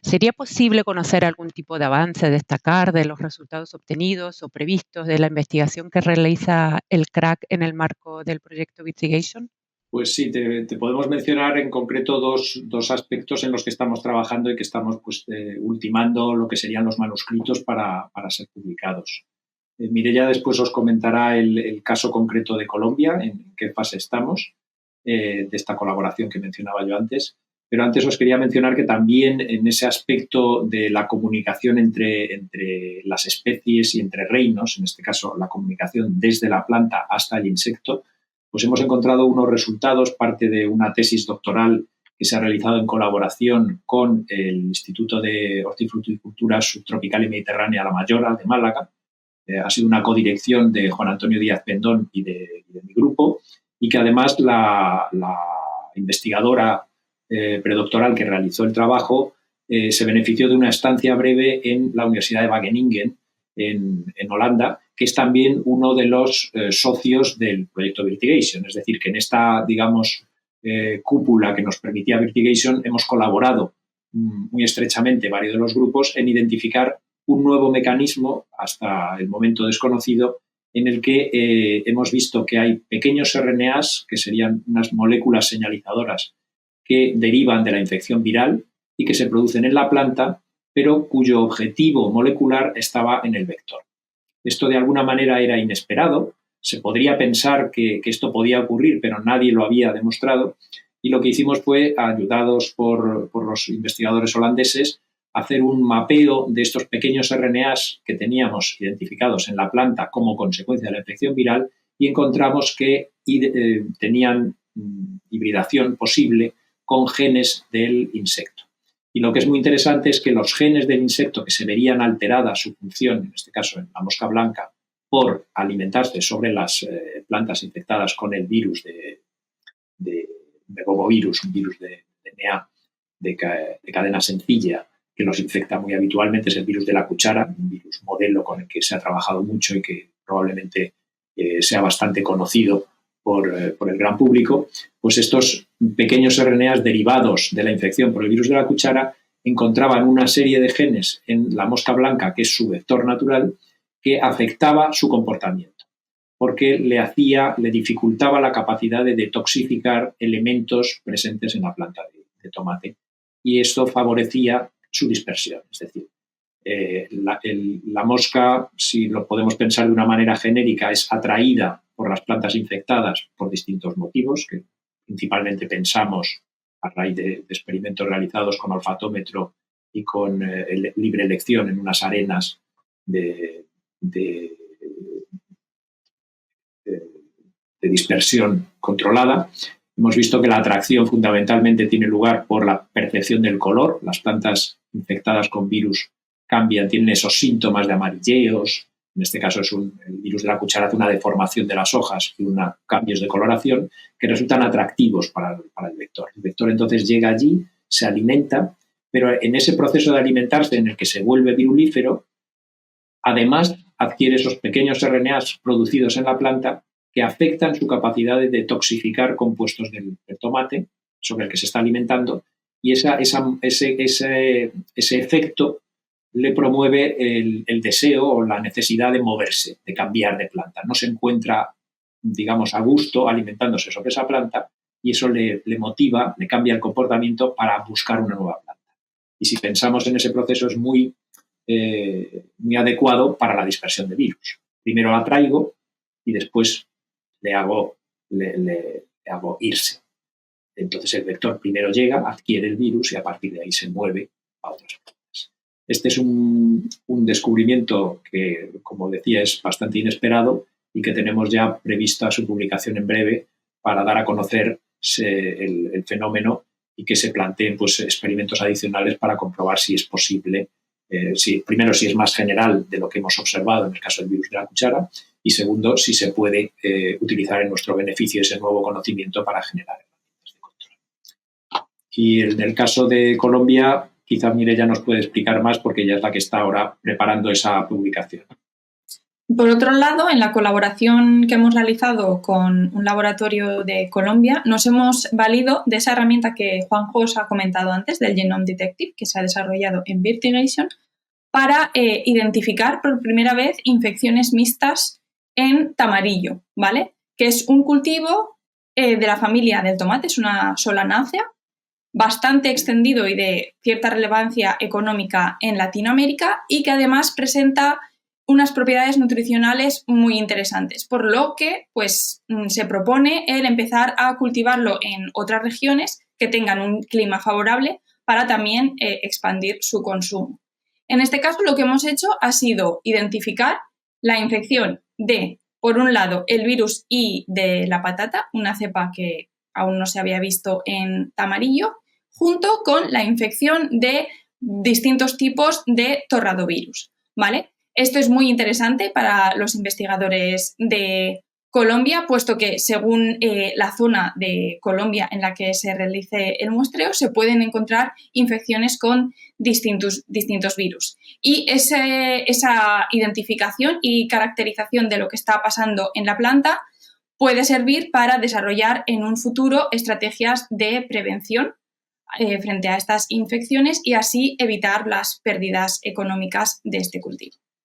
¿Sería posible conocer algún tipo de avance, destacar de los resultados obtenidos o previstos de la investigación que realiza el CRAC en el marco del proyecto Vitigation? Pues sí, te podemos mencionar en concreto dos aspectos en los que estamos trabajando y que estamos ultimando lo que serían los manuscritos para ser publicados. Mireia después os comentará el caso concreto de Colombia, en qué fase estamos, de esta colaboración que mencionaba yo antes. Pero antes os quería mencionar que también en ese aspecto de la comunicación entre las especies y entre reinos, en este caso la comunicación desde la planta hasta el insecto, pues hemos encontrado unos resultados, parte de una tesis doctoral que se ha realizado en colaboración con el Instituto de Hortifruticultura Subtropical y Mediterránea La Mayora de Málaga. Ha sido una codirección de Juan Antonio Díaz Pendón y de mi grupo, y que además la investigadora predoctoral que realizó el trabajo se benefició de una estancia breve en la Universidad de Wageningen, en Holanda, que es también uno de los socios del proyecto Vitigation. Es decir, que en esta, digamos, cúpula que nos permitía Vitigation hemos colaborado muy estrechamente varios de los grupos en identificar un nuevo mecanismo, hasta el momento desconocido, en el que hemos visto que hay pequeños RNAs, que serían unas moléculas señalizadoras que derivan de la infección viral y que se producen en la planta, pero cuyo objetivo molecular estaba en el vector. Esto de alguna manera era inesperado, se podría pensar que esto podía ocurrir, pero nadie lo había demostrado, y lo que hicimos fue, ayudados por los investigadores holandeses, hacer un mapeo de estos pequeños RNAs que teníamos identificados en la planta como consecuencia de la infección viral, y encontramos que tenían hibridación posible con genes del insecto. Y lo que es muy interesante es que los genes del insecto que se verían alterada su función, en este caso en la mosca blanca, por alimentarse sobre las plantas infectadas con el virus de bovovirus, un virus de DNA de cadena sencilla que los infecta muy habitualmente, es el virus de la cuchara, un virus modelo con el que se ha trabajado mucho y que probablemente sea bastante conocido por el gran público. Pues estos pequeños RNAs derivados de la infección por el virus de la cuchara encontraban una serie de genes en la mosca blanca, que es su vector natural, que afectaba su comportamiento, porque le dificultaba la capacidad de detoxificar elementos presentes en la planta de tomate, y esto favorecía su dispersión. Es decir, la mosca, si lo podemos pensar de una manera genérica, es atraída por las plantas infectadas por distintos motivos, que principalmente pensamos a raíz de experimentos realizados con olfatómetro y con libre elección en unas arenas de dispersión controlada. Hemos visto que la atracción fundamentalmente tiene lugar por la percepción del color. Las plantas infectadas con virus cambian, tienen esos síntomas de amarilleos. En este caso es el virus de la cuchara, hace una deformación de las hojas y cambios de coloración que resultan atractivos para el vector. El vector entonces llega allí, se alimenta, pero en ese proceso de alimentarse en el que se vuelve virulífero, además adquiere esos pequeños RNAs producidos en la planta que afectan su capacidad de detoxificar compuestos del tomate sobre el que se está alimentando, y ese efecto le promueve el deseo o la necesidad de moverse, de cambiar de planta. No se encuentra, digamos, a gusto alimentándose sobre esa planta, y eso le motiva, le cambia el comportamiento para buscar una nueva planta. Y si pensamos en ese proceso, es muy adecuado para la dispersión de virus. Primero la traigo y después le hago irse. Entonces el vector primero llega, adquiere el virus y a partir de ahí se mueve a otras plantas. Este es un descubrimiento que, como decía, es bastante inesperado y que tenemos ya prevista su publicación en breve para dar a conocer el fenómeno y que se planteen experimentos adicionales para comprobar si es posible. Primero, si es más general de lo que hemos observado en el caso del virus de la cuchara, y segundo, si se puede utilizar en nuestro beneficio ese nuevo conocimiento para generar herramientas de control. Y en el caso de Colombia, quizás Mireia nos puede explicar más porque ella es la que está ahora preparando esa publicación. Por otro lado, en la colaboración que hemos realizado con un laboratorio de Colombia, nos hemos valido de esa herramienta que Juanjo os ha comentado antes, del Genome Detective, que se ha desarrollado en Virtigation, para identificar por primera vez infecciones mixtas en tamarillo, ¿vale? Que es un cultivo de la familia del tomate, es una solanácea, bastante extendido y de cierta relevancia económica en Latinoamérica y que además presenta unas propiedades nutricionales muy interesantes, por lo que pues, se propone el empezar a cultivarlo en otras regiones que tengan un clima favorable para también expandir su consumo. En este caso, lo que hemos hecho ha sido identificar la infección de, por un lado, el virus I de la patata, una cepa que aún no se había visto en tamarillo, junto con la infección de distintos tipos de torradovirus, ¿vale? Esto es muy interesante para los investigadores de Colombia, puesto que según la zona de Colombia en la que se realice el muestreo, se pueden encontrar infecciones con distintos virus. Y esa identificación y caracterización de lo que está pasando en la planta puede servir para desarrollar en un futuro estrategias de prevención frente a estas infecciones y así evitar las pérdidas económicas de este cultivo.